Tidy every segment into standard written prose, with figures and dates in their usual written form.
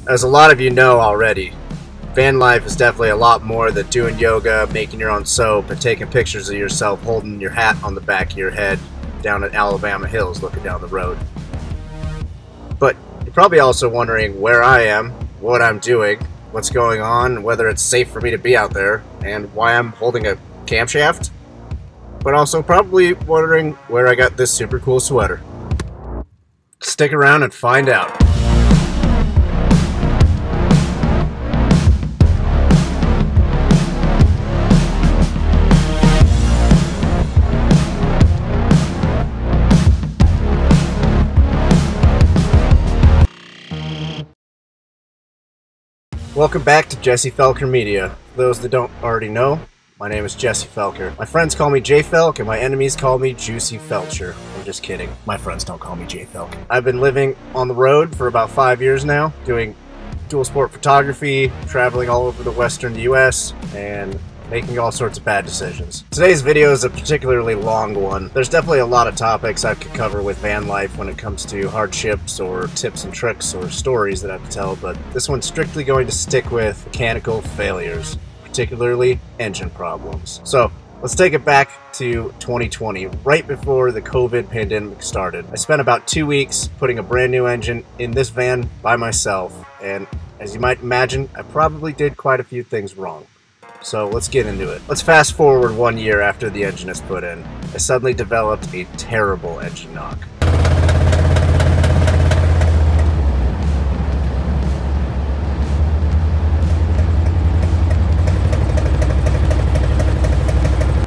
As a lot of you know already, van life is definitely a lot more than doing yoga, making your own soap, and taking pictures of yourself holding your hat on the back of your head down at Alabama Hills looking down the road. But you're probably also wondering where I am, what I'm doing, what's going on, whether it's safe for me to be out there, and why I'm holding a camshaft. But also probably wondering where I got this super cool sweater. Stick around and find out. Welcome back to Jesse Felker Media. For those that don't already know, my name is Jesse Felker. My friends call me J Felk, and my enemies call me Juicy Felcher. I'm just kidding. My friends don't call me J Felk. I've been living on the road for about 5 years now, doing dual sport photography, traveling all over the western US, and making all sorts of bad decisions. Today's video is a particularly long one. There's definitely a lot of topics I could cover with van life when it comes to hardships or tips and tricks or stories that I have to tell, but this one's strictly going to stick with mechanical failures, particularly engine problems. So let's take it back to 2020, right before the COVID pandemic started. I spent about 2 weeks putting a brand new engine in this van by myself, and as you might imagine, I probably did quite a few things wrong. So let's get into it. Let's fast forward 1 year after the engine is put in. I suddenly developed a terrible engine knock.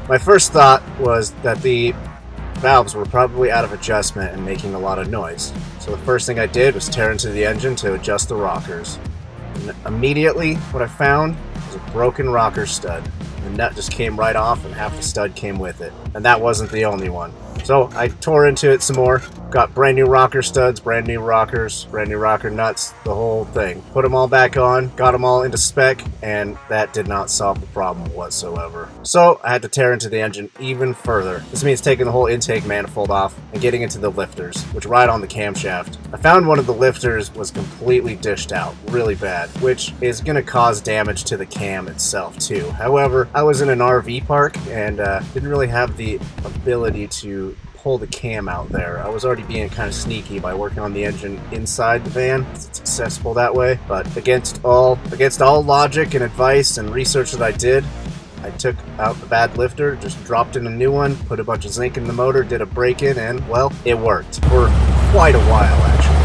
My first thought was that the valves were probably out of adjustment and making a lot of noise. So the first thing I did was tear into the engine to adjust the rockers. And immediately, what I found was a broken rocker stud. The nut just came right off and half the stud came with it. And that wasn't the only one. So I tore into it some more, got brand new rocker studs, brand new rockers, brand new rocker nuts, the whole thing. Put them all back on, got them all into spec, and that did not solve the problem whatsoever. So I had to tear into the engine even further. This means taking the whole intake manifold off and getting into the lifters, which ride on the camshaft. I found one of the lifters was completely dished out, really bad, which is going to cause damage to the cam itself too. However, I was in an RV park and didn't really have the ability to pull the cam out there. I was already being kind of sneaky by working on the engine inside the van. It's accessible that way, but against all logic and advice and research that I did, I took out the bad lifter, just dropped in a new one, put a bunch of zinc in the motor, did a break-in, and well, it worked for quite a while actually.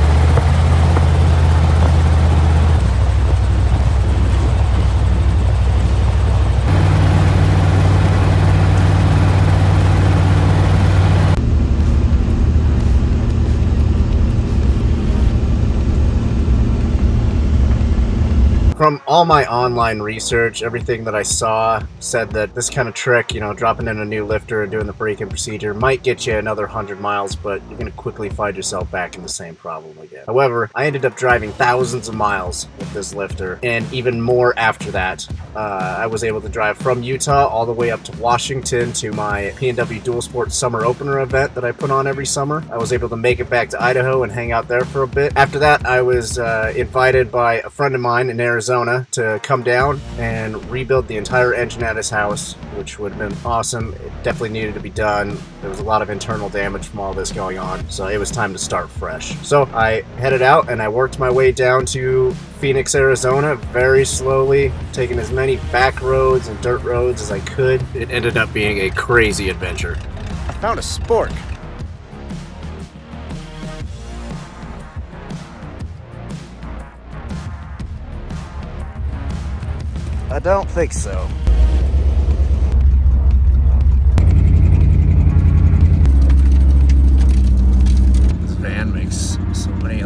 From all my online research, everything that I saw said that this kind of trick, you know, dropping in a new lifter and doing the break-in procedure might get you another 100 miles, but you're going to quickly find yourself back in the same problem again. However, I ended up driving thousands of miles with this lifter, and even more after that. I was able to drive from Utah all the way up to Washington to my P&W Dual Sport Summer Opener event that I put on every summer. I was able to make it back to Idaho and hang out there for a bit. After that, I was invited by a friend of mine in Arizona to come down and rebuild the entire engine at his house, which would have been awesome. It definitely needed to be done. There was a lot of internal damage from all this going on, so it was time to start fresh. So I headed out and I worked my way down to Phoenix, Arizona, very slowly, taking as many back roads and dirt roads as I could. It ended up being a crazy adventure. I found a spork. I don't think so. This van makes so many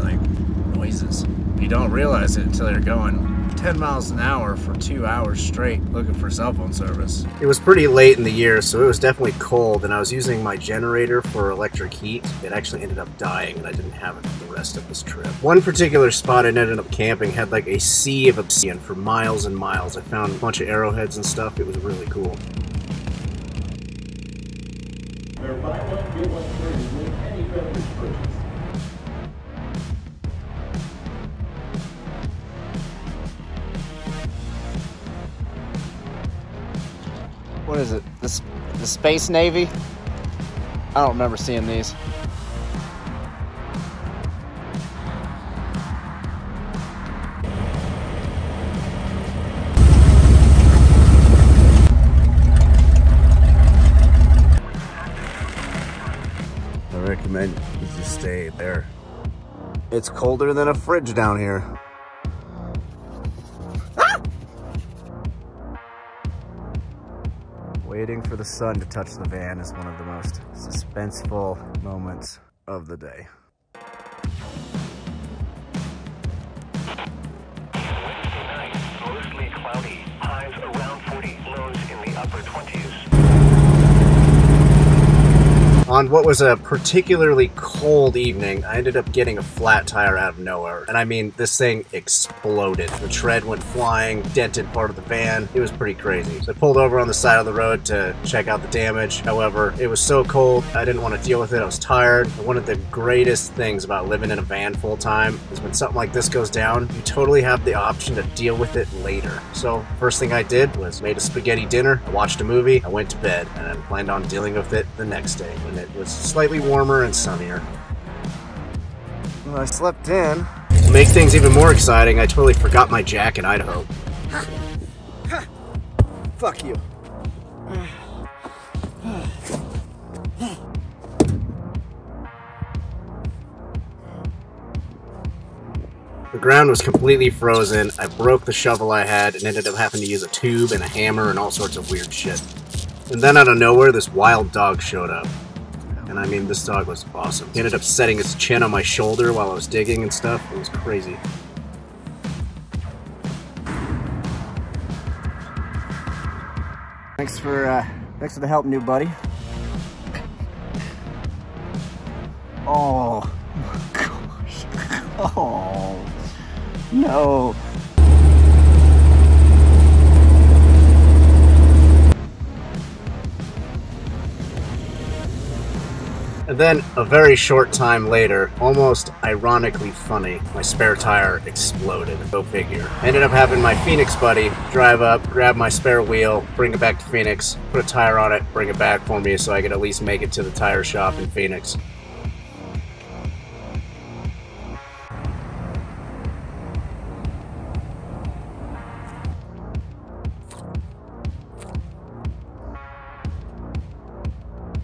noises. You don't realize it until you're going 10 miles an hour for 2 hours straight looking for cell phone service. It was pretty late in the year, so it was definitely cold, and I was using my generator for electric heat. It actually ended up dying, and I didn't have it for the rest of this trip. One particular spot I ended up camping had like a sea of obsidian for miles and miles. I found a bunch of arrowheads and stuff. It was really cool. Buy one, get one free with any beverage purchase. what is it? The Space Navy? I don't remember seeing these. I recommend you just stay there. It's colder than a fridge down here. Waiting for the sun to touch the van is one of the most suspenseful moments of the day. Wednesday night, mostly cloudy, highs around 40, lows in the upper 20s. On what was a particularly cold evening, I ended up getting a flat tire out of nowhere. And I mean, this thing exploded. The tread went flying, dented part of the van. It was pretty crazy. So I pulled over on the side of the road to check out the damage. However, it was so cold, I didn't want to deal with it. I was tired. And one of the greatest things about living in a van full time is when something like this goes down, you totally have the option to deal with it later. So first thing I did was made a spaghetti dinner. I watched a movie. I went to bed and I planned on dealing with it the next day when it was slightly warmer and sunnier. Well, I slept in. To make things even more exciting, I totally forgot my jack in Idaho. Fuck you. The ground was completely frozen. I broke the shovel I had and ended up having to use a tube and a hammer and all sorts of weird shit. And then out of nowhere, this wild dog showed up. And I mean, this dog was awesome. He ended up setting his chin on my shoulder while I was digging and stuff. It was crazy. Thanks for the help, new buddy. Oh my gosh. Oh no. And then, a very short time later, almost ironically funny, my spare tire exploded. Go figure. I ended up having my Phoenix buddy drive up, grab my spare wheel, bring it back to Phoenix, put a tire on it, bring it back for me so I could at least make it to the tire shop in Phoenix.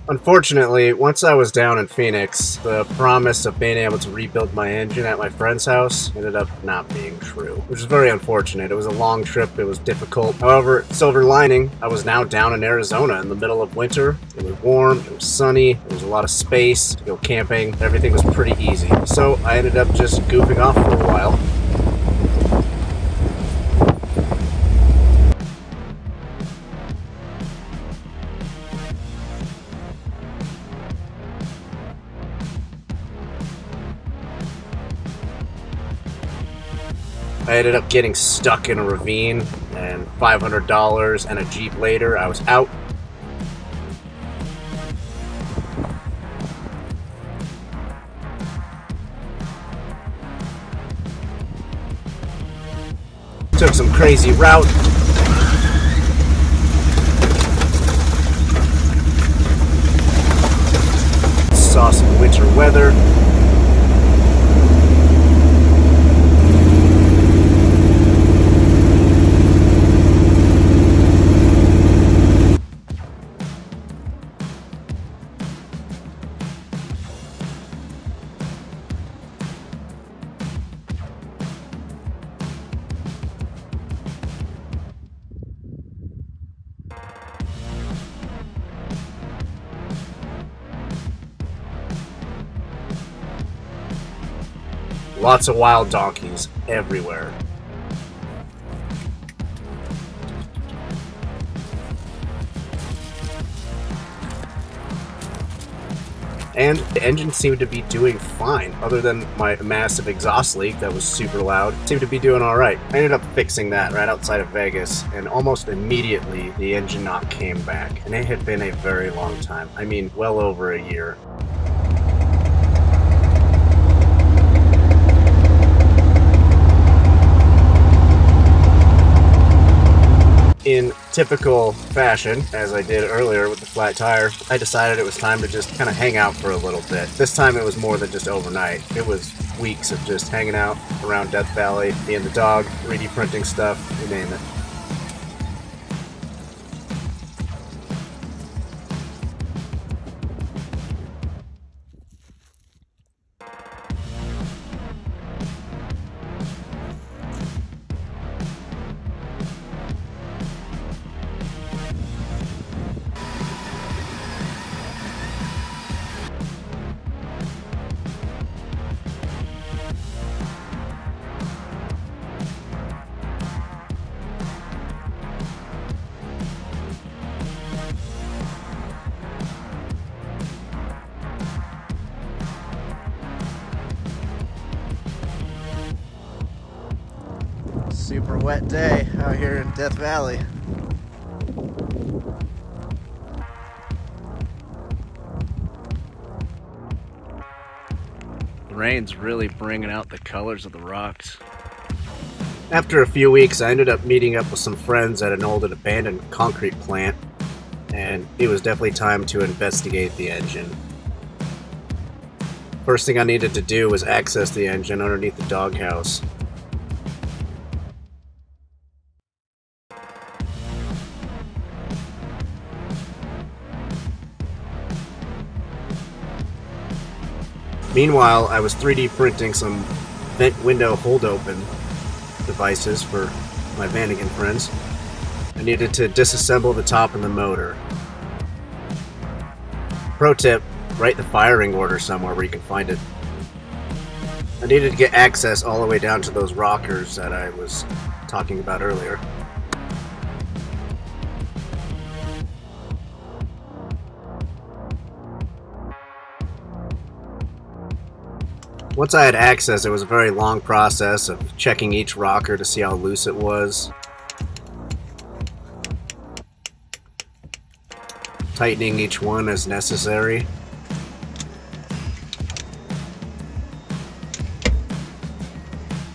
Unfortunately, once I was down in Phoenix, the promise of being able to rebuild my engine at my friend's house ended up not being true, which is very unfortunate. It was a long trip, it was difficult. However, silver lining, I was now down in Arizona in the middle of winter. It was warm, it was sunny, there was a lot of space to go camping. Everything was pretty easy. So I ended up just goofing off for a while. I ended up getting stuck in a ravine, and $500 and a Jeep later, I was out. Took some crazy route. Saw some winter weather. Lots of wild donkeys everywhere. And the engine seemed to be doing fine, other than my massive exhaust leak that was super loud. It seemed to be doing alright. I ended up fixing that right outside of Vegas, and almost immediately the engine knock came back. And it had been a very long time. I mean, well over a year. In typical fashion, as I did earlier with the flat tire, I decided it was time to just kind of hang out for a little bit. This time it was more than just overnight. It was weeks of just hanging out around Death Valley, me and the dog, 3D printing stuff, you name it. Super wet day out here in Death Valley. The rain's really bringing out the colors of the rocks. After a few weeks, I ended up meeting up with some friends at an old and abandoned concrete plant, and it was definitely time to investigate the engine. First thing I needed to do was access the engine underneath the doghouse. Meanwhile, I was 3D printing some vent window hold open devices for my Vanagon friends. I needed to disassemble the top and the motor. Pro tip, write the firing order somewhere where you can find it. I needed to get access all the way down to those rockers that I was talking about earlier. Once I had access, it was a very long process of checking each rocker to see how loose it was, tightening each one as necessary,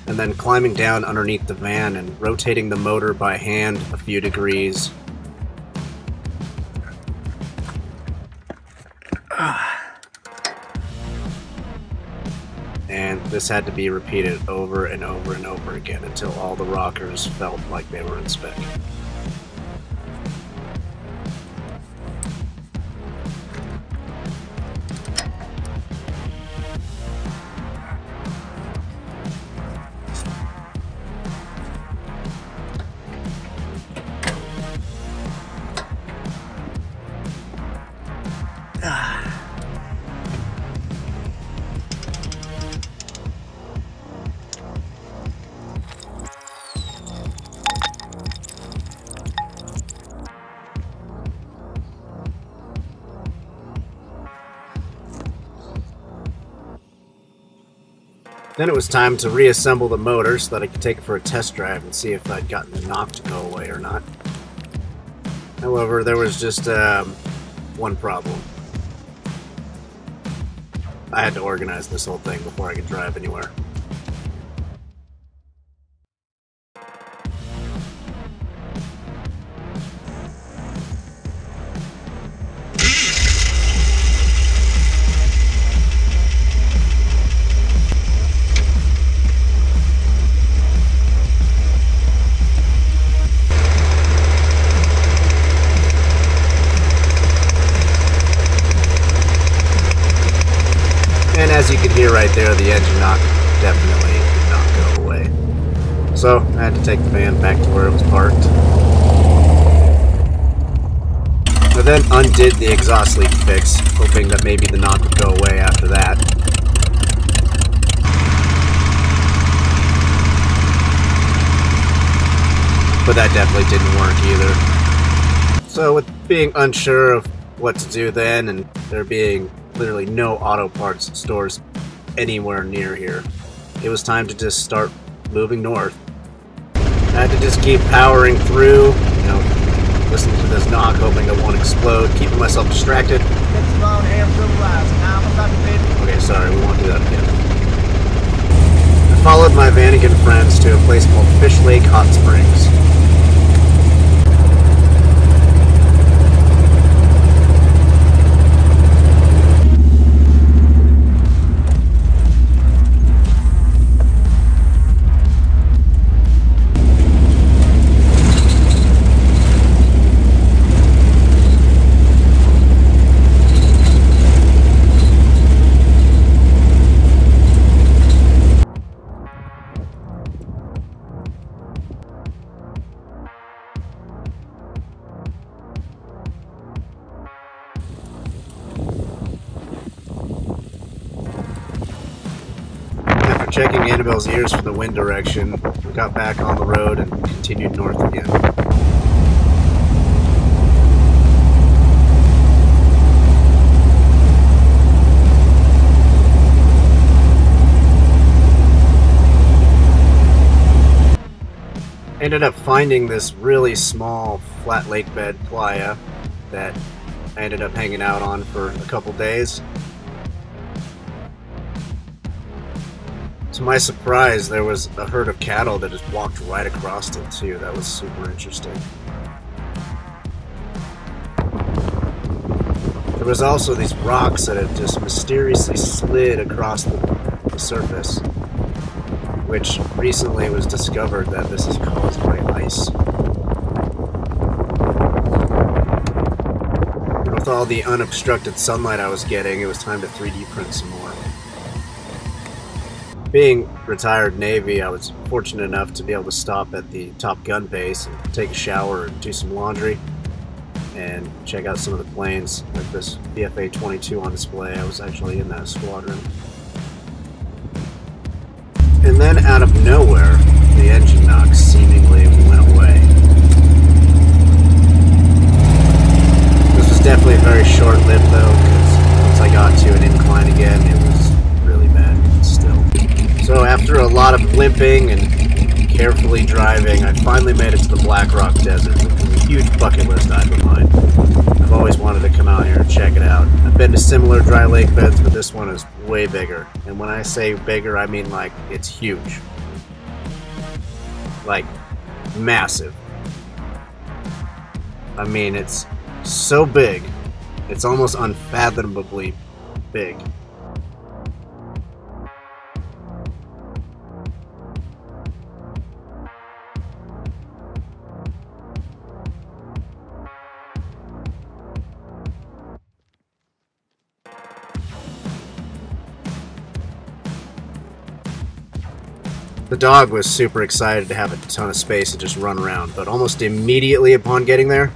and then climbing down underneath the van and rotating the motor by hand a few degrees. And this had to be repeated over and over and over again until all the rockers felt like they were in spec. Then it was time to reassemble the motor so that I could take it for a test drive and see if I'd gotten the knock to go away or not. However, there was just one problem. I had to organize this whole thing before I could drive anywhere. And as you can hear right there, the engine knock definitely did not go away. So I had to take the van back to where it was parked. I then undid the exhaust leak fix, hoping that maybe the knock would go away after that. But that definitely didn't work either. So with being unsure of what to do then, and there being literally no auto parts stores anywhere near here, it was time to just start moving north. I had to just keep powering through, you know, listening to this knock, hoping it won't explode, keeping myself distracted. Okay, sorry, we won't do that again. I followed my Vanagon friends to a place called Fish Lake Hot Springs. checking Annabelle's ears for the wind direction, we got back on the road and continued north again. Ended up finding this really small flat lake bed playa that I ended up hanging out on for a couple days. To my surprise, there was a herd of cattle that just walked right across it too. That was super interesting. There was also these rocks that had just mysteriously slid across the surface, which recently was discovered that this is caused by ice. And with all the unobstructed sunlight I was getting, it was time to 3D print some more. Being retired Navy, I was fortunate enough to be able to stop at the Top Gun base and take a shower and do some laundry and check out some of the planes, like this BFA-22 on display. I was actually in that squadron. And then out of nowhere, the engine knock seemingly went away. This was definitely very short-lived though, because once I got to an incline again, it was really bad still. So after a lot of limping and carefully driving, I finally made it to the Black Rock Desert, which was a huge bucket list item of mine. I've always wanted to come out here and check it out. I've been to similar dry lake beds, but this one is way bigger. And when I say bigger, I mean like it's huge. Like massive. I mean, it's so big, it's almost unfathomably big. The dog was super excited to have a ton of space to just run around, but almost immediately upon getting there,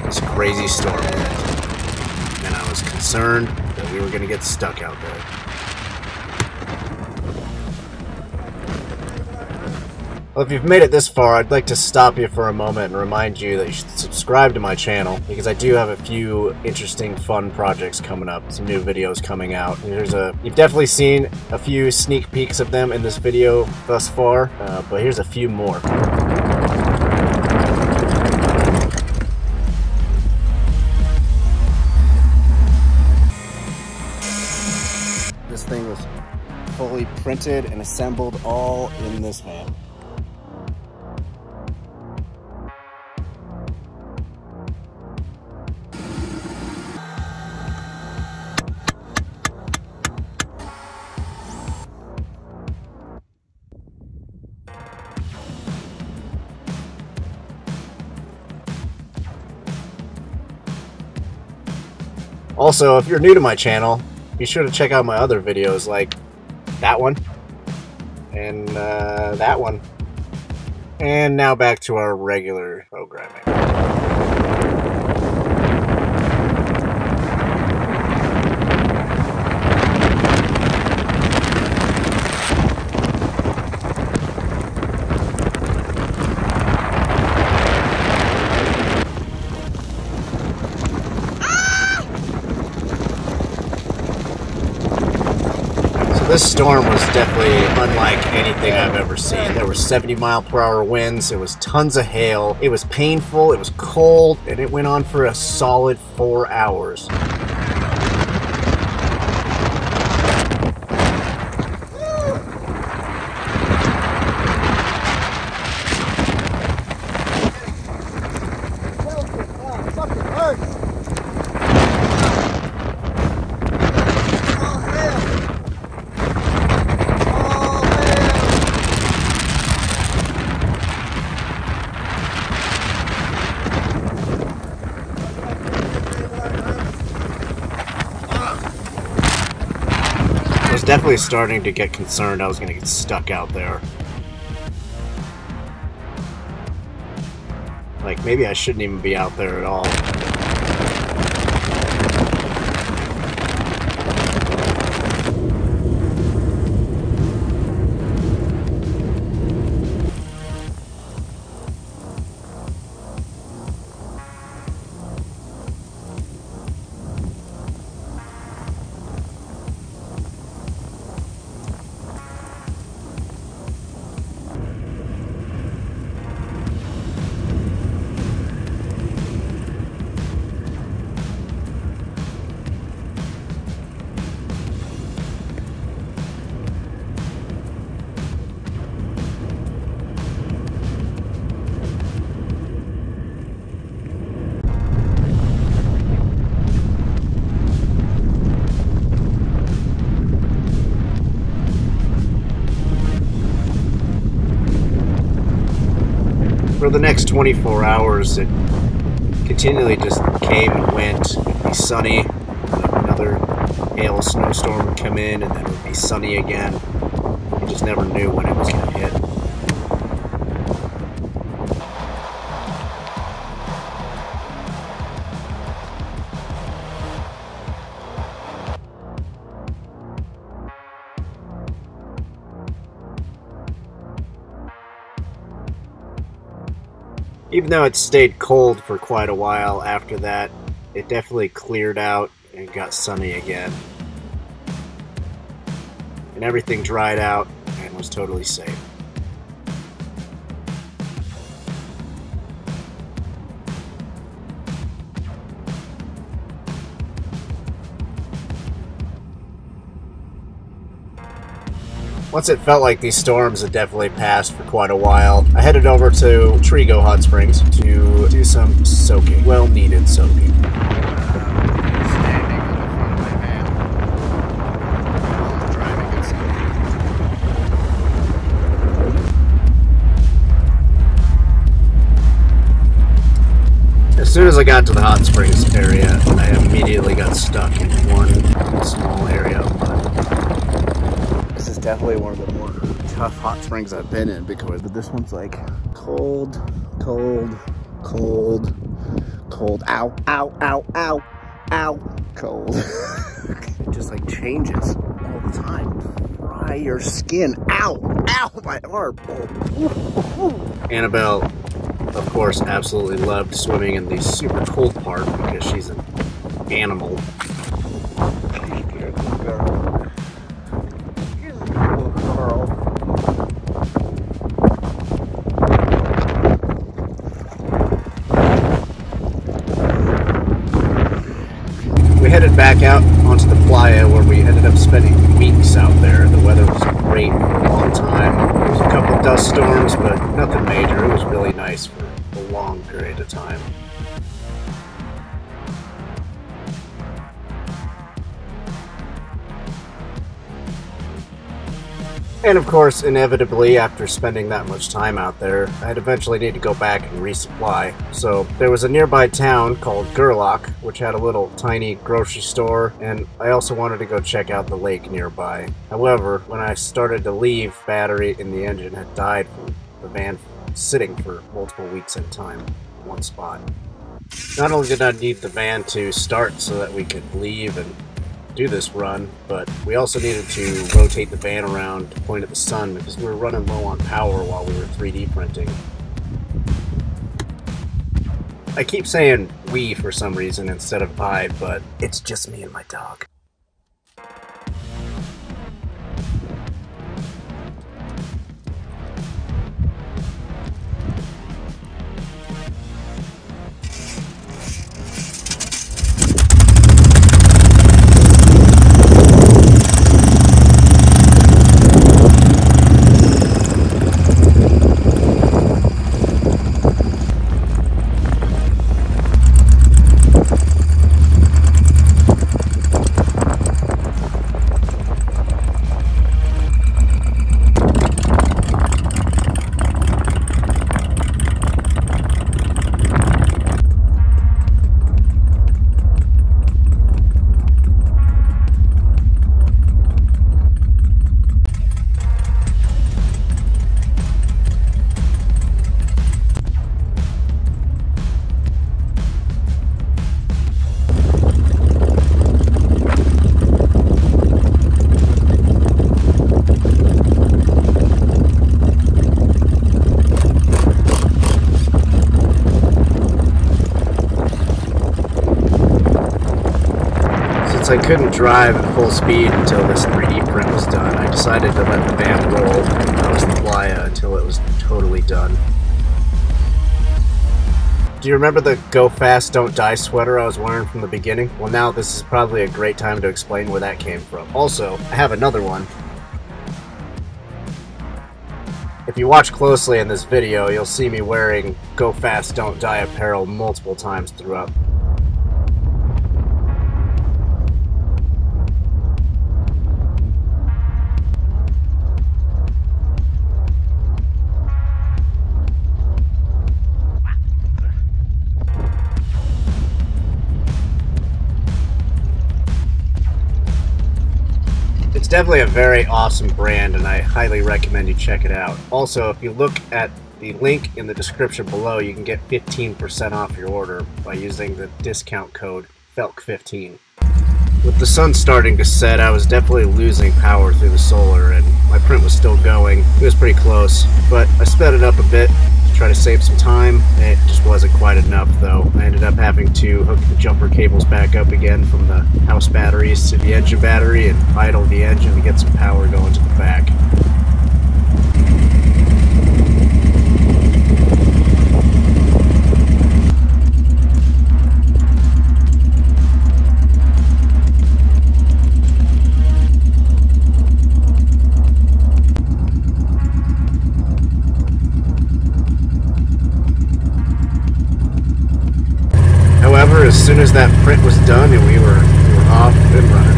this crazy storm hit, and I was concerned that we were going to get stuck out there. Well, if you've made it this far, I'd like to stop you for a moment and remind you that you should subscribe to my channel, because I do have a few interesting, fun projects coming up, some new videos coming out. You've definitely seen a few sneak peeks of them in this video thus far, but here's a few more. This thing was fully printed and assembled all in this van. Also, if you're new to my channel, be sure to check out my other videos like that one, and that one. And now back to our regular programming. This storm was definitely unlike anything I've ever seen. There were 70-mile-per-hour winds, there was tons of hail, it was painful, it was cold, and it went on for a solid 4 hours. I was definitely starting to get concerned I was going to get stuck out there. Like, maybe I shouldn't even be out there at all. next 24 hours, it continually just came and went. It'd be sunny, another hail snowstorm would come in, and then it would be sunny again. You just never knew when it was going to hit. Even though it stayed cold for quite a while after that, it definitely cleared out and got sunny again. And everything dried out and was totally safe. Once it felt like these storms had definitely passed for quite a while, I headed over to Trigo Hot Springs to do some soaking. Well-needed soaking. Standing in the front of my van while driving and soaking. As soon as I got to the hot springs area, I immediately got stuck in one small area of mud. This is definitely one of the more tough hot springs I've been in because this one's like cold, cold, cold, cold, ow, ow, ow, ow, ow, cold. It just like changes all the time. Fry your skin, ow, ow, my arm. Annabelle, of course, absolutely loved swimming in the super cold part because she's an animal. We headed back out onto the playa where we ended up spending weeks out there. The weather was great for a long time. There was a couple dust storms, but nothing major. It was really nice for a long period of time. And of course, inevitably, after spending that much time out there, I'd eventually need to go back and resupply. So there was a nearby town called Gerlach, which had a little tiny grocery store, and I also wanted to go check out the lake nearby. However, when I started to leave, battery in the engine had died from the van sitting for multiple weeks at a time in one spot. Not only did I need the van to start so that we could leave and do this run, but we also needed to rotate the van around to point at the sun because we were running low on power while we were 3D printing. I keep saying we for some reason instead of I, but it's just me and my dog. I couldn't drive at full speed until this 3D print was done. I decided to let the van roll and nose the playa until it was totally done. Do you remember the Go Fast Don't Die sweater I was wearing from the beginning? Well, now this is probably a great time to explain where that came from. Also, I have another one. If you watch closely in this video, you'll see me wearing Go Fast Don't Die apparel multiple times throughout. definitely a very awesome brand, and I highly recommend you check it out. Also, if you look at the link in the description below, you can get 15% off your order by using the discount code FELK15. With the sun starting to set, I was definitely losing power through the solar, and my print was still going. It was pretty close, but I sped it up a bit to try to save some time. It just wasn't quite enough, though. I ended up having to hook the jumper cables back up again from the house batteries to the engine battery and idle the engine to get some power going to the back. However, as soon as that print was done, and we were off and running.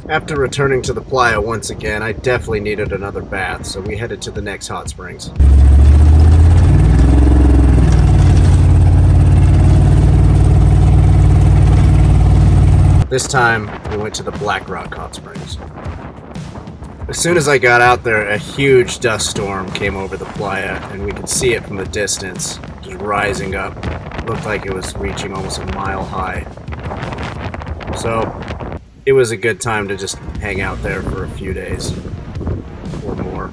After returning to the playa once again, I definitely needed another bath, so we headed to the next hot springs. This time, we went to the Black Rock Hot Springs. As soon as I got out there, a huge dust storm came over the playa, and we could see it from the distance, just rising up. It looked like it was reaching almost a mile high. So, it was a good time to just hang out there for a few days or more.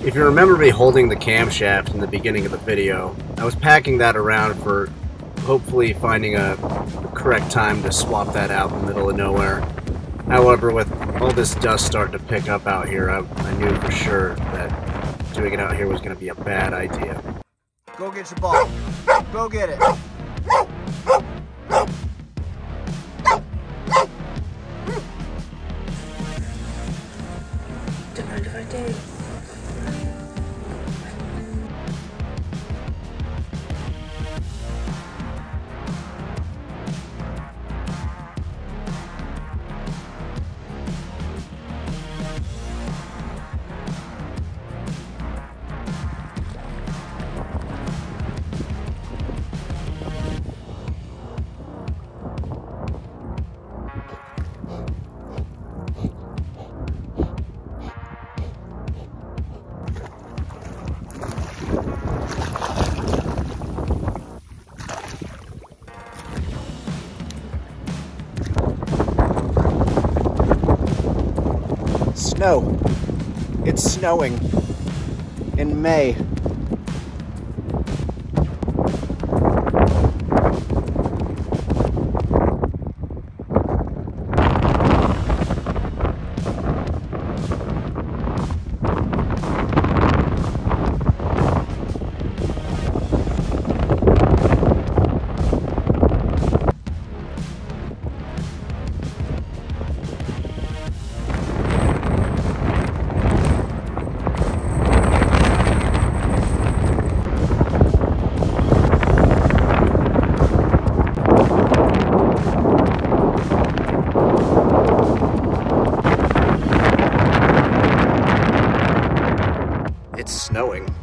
If you remember me holding the camshaft in the beginning of the video, I was packing that around for hopefully finding a correct time to swap that out in the middle of nowhere. However, with all this dust starting to pick up out here, I knew for sure that doing it out here was going to be a bad idea. Go get your ball. Go get it. Divide day. Snow. It's snowing in May.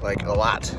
like a lot.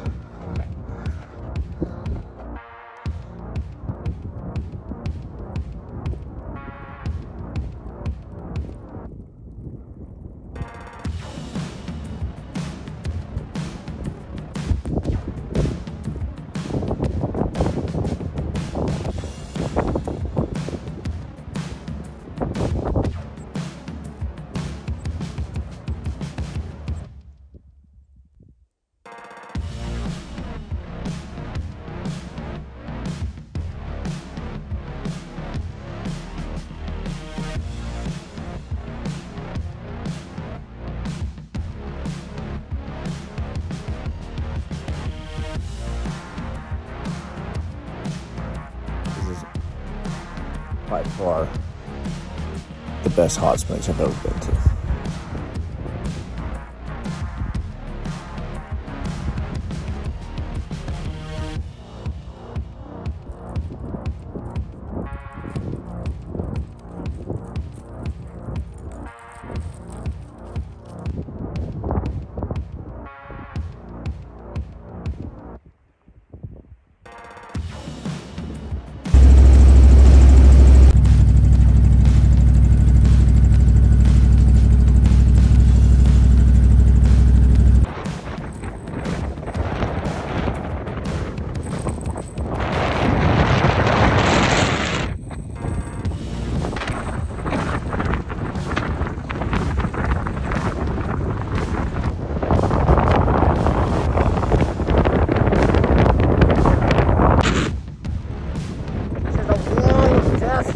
By far the best hot springs I've ever been to.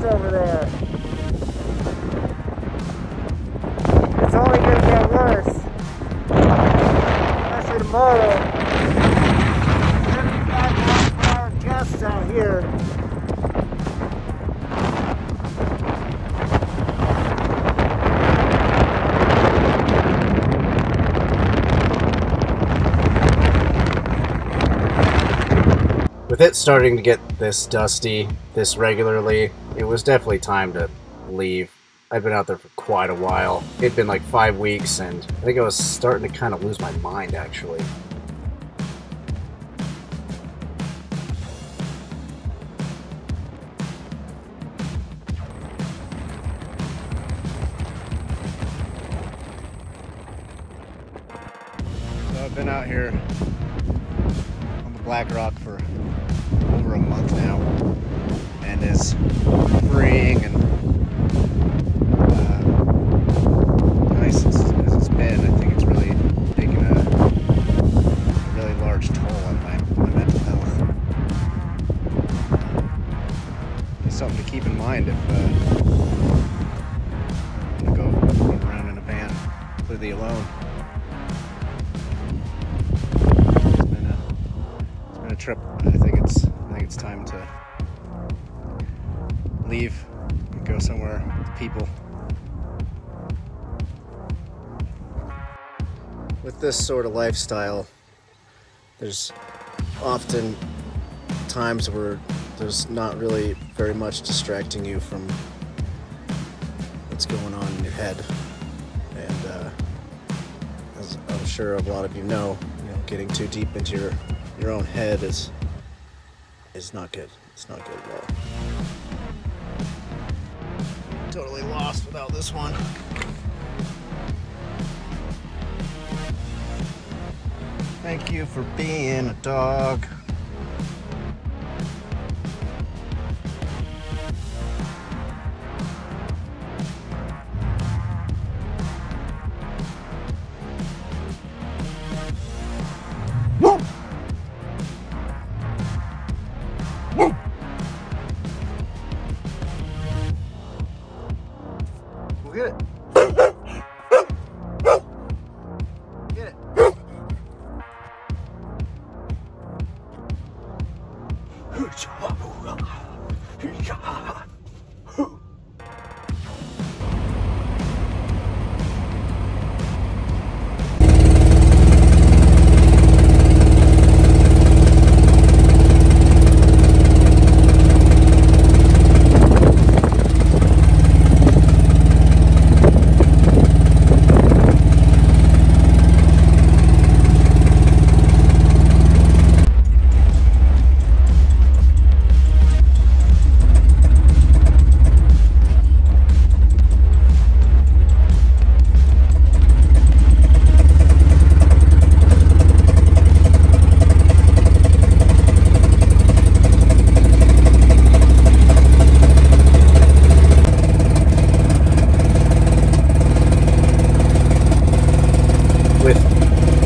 Over there. It's only going to get worse. Especially tomorrow. 75 mile/hour gusts out here. With it starting to get this dusty, this regularly, it was definitely time to leave. I'd been out there for quite a while. It'd been like 5 weeks, and I think I was starting to kind of lose my mind, actually. So I've been out here on the Black Rock for over a month now, and as freeing and nice as it's been, I think it's really taken a really large toll on my mental health. It's something to keep in mind if you go run around in a van completely alone. It's been a trip. I think it's time to leave and go somewhere with people. With this sort of lifestyle, there's often times where there's not really very much distracting you from what's going on in your head. And as I'm sure a lot of you know, getting too deep into your own head is not good. It's not good at all. Totally lost without this one. Thank you for being a dog. Get it. Get it.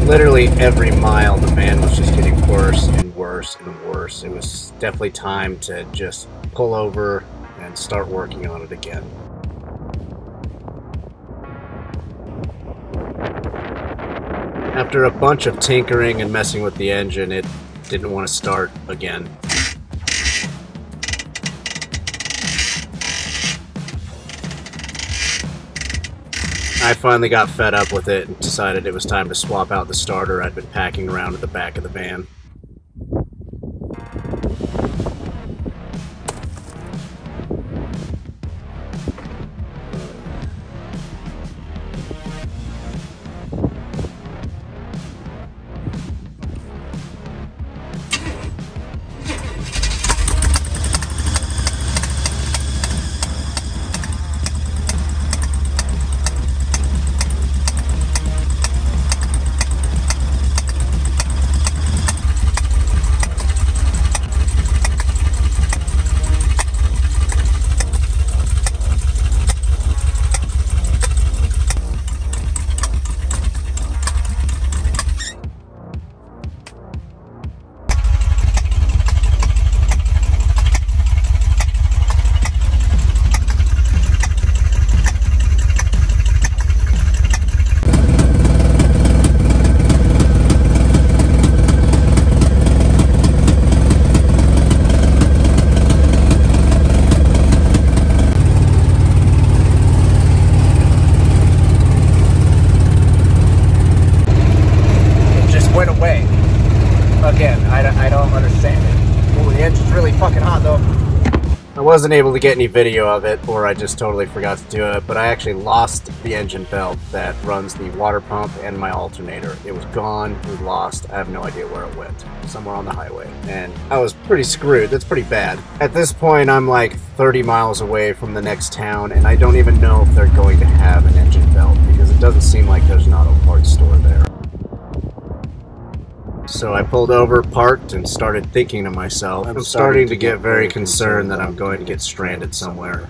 Literally every mile, the van was just getting worse and worse and worse. It was definitely time to just pull over and start working on it again. After a bunch of tinkering and messing with the engine, it didn't want to start again. I finally got fed up with it and decided it was time to swap out the starter I'd been packing around at the back of the van. I wasn't able to get any video of it, or I just totally forgot to do it, but I actually lost the engine belt that runs the water pump and my alternator. It was gone, it was lost, I have no idea where it went. Somewhere on the highway. And I was pretty screwed, that's pretty bad. At this point, I'm like 30 miles away from the next town, and I don't even know if they're going to have an engine belt, because it doesn't seem like there's an auto parts store there. So I pulled over, parked, and started thinking to myself, I'm starting to get very concerned that I'm going to get stranded somewhere.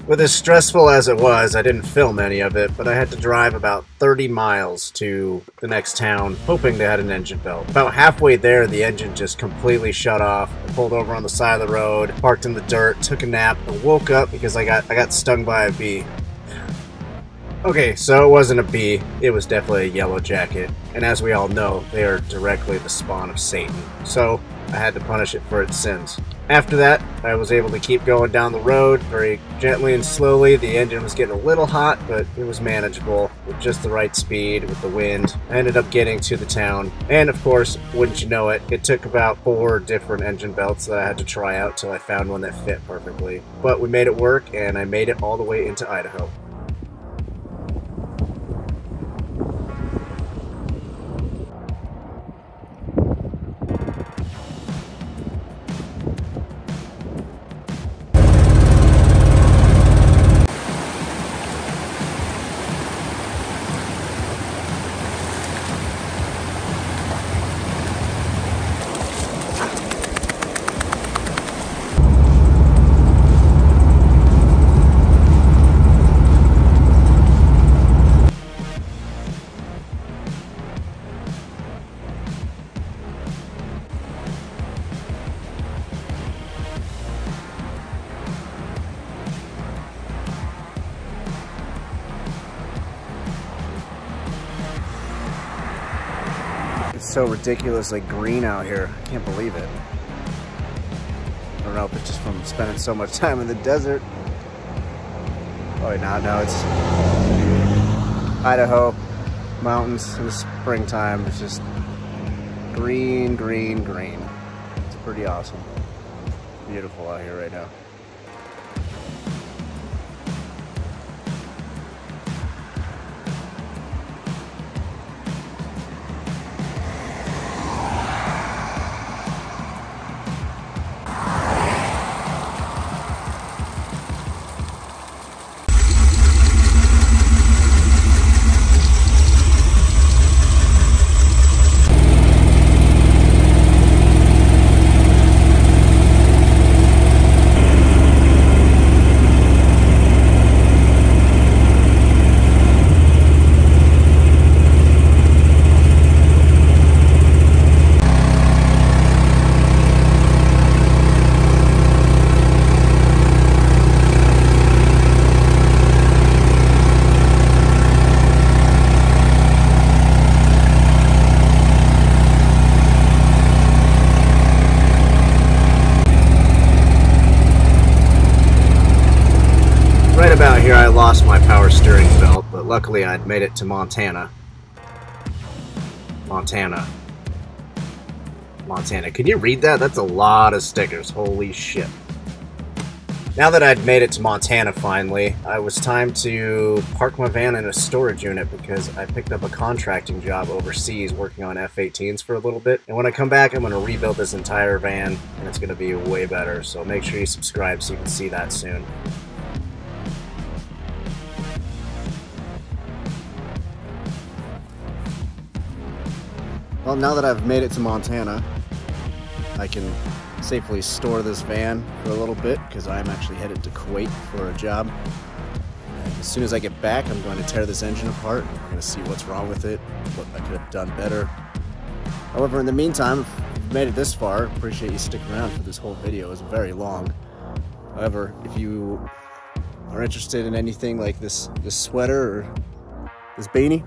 With as stressful as it was, I didn't film any of it, but I had to drive about 30 miles to the next town, hoping they had an engine belt. About halfway there, the engine just completely shut off. I pulled over on the side of the road, parked in the dirt, took a nap, and woke up because I got stung by a bee. Okay, so it wasn't a bee, it was definitely a yellow jacket, and as we all know, they are directly the spawn of Satan, so I had to punish it for its sins. After that, I was able to keep going down the road very gently and slowly. The engine was getting a little hot, but it was manageable with just the right speed with the wind. I ended up getting to the town, and of course, wouldn't you know it, it took about 4 different engine belts that I had to try out till I found one that fit perfectly. But we made it work, and I made it all the way into Idaho. So ridiculously green out here. I can't believe it. I don't know if it's just from spending so much time in the desert. Oh wait, no, it's Idaho, mountains in the springtime. It's just green, green, green. It's pretty awesome. Beautiful out here right now. lost my power steering belt, but luckily I'd made it to Montana. Montana. Can you read that? That's a lot of stickers. Holy shit. Now that I'd made it to Montana finally, it was time to park my van in a storage unit because I picked up a contracting job overseas working on F-18s for a little bit. And when I come back, I'm going to rebuild this entire van and it's going to be way better. So make sure you subscribe so you can see that soon. Well, now that I've made it to Montana, I can safely store this van for a little bit because I'm actually headed to Kuwait for a job. And as soon as I get back, I'm going to tear this engine apart. We're going to see what's wrong with it, what I could have done better. However, in the meantime, if you've made it this far, I appreciate you sticking around for this whole video. It's very long. However, if you are interested in anything like this sweater or this beanie,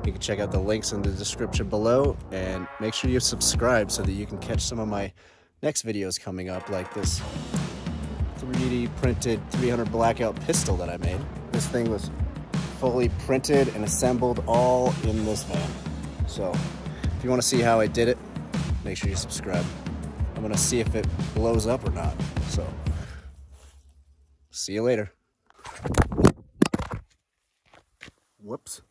you can check out the links in the description below and make sure you subscribe so that you can catch some of my next videos coming up, like this 3D printed 300 blackout pistol that I made. This thing was fully printed and assembled all in this van. So if you want to see how I did it, make sure you subscribe. I'm going to see if it blows up or not. So see you later. Whoops.